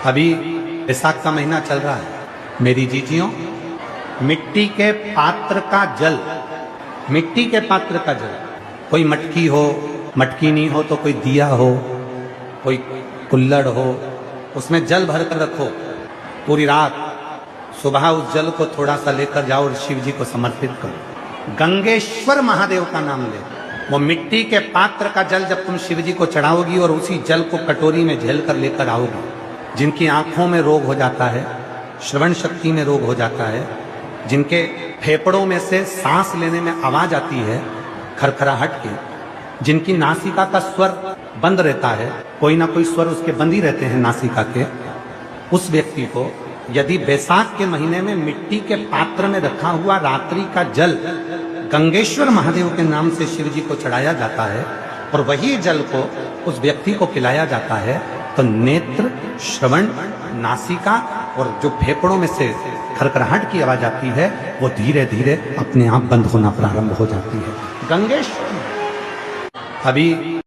अभी बैसाख का महीना चल रहा है मेरी जीजियों। मिट्टी के पात्र का जल, मिट्टी के पात्र का जल, कोई मटकी हो, मटकी नहीं हो तो कोई दिया हो, कोई कुल्हड़ हो, उसमें जल भर कर रखो पूरी रात। सुबह उस जल को थोड़ा सा लेकर जाओ और शिव जी को समर्पित करो। गंगेश्वर महादेव का नाम ले। वो मिट्टी के पात्र का जल जब तुम शिव जी को चढ़ाओगी और उसी जल को कटोरी में झेल कर लेकर आओगी, जिनकी आंखों में रोग हो जाता है, श्रवण शक्ति में रोग हो जाता है, जिनके फेफड़ों में से सांस लेने में आवाज आती है खरखराहट की, जिनकी नासिका का स्वर बंद रहता है, कोई ना कोई स्वर उसके बंद ही रहते हैं नासिका के, उस व्यक्ति को यदि बैसाख के महीने में मिट्टी के पात्र में रखा हुआ रात्रि का जल गंगेश्वर महादेव के नाम से शिव जी को चढ़ाया जाता है और वही जल को उस व्यक्ति को पिलाया जाता है, तो नेत्र, श्रवण, नासिका और जो फेफड़ों में से खरखराहट की आवाज आती है वो धीरे धीरे अपने आप बंद होना प्रारंभ हो जाती है। गंगेश्वर अभी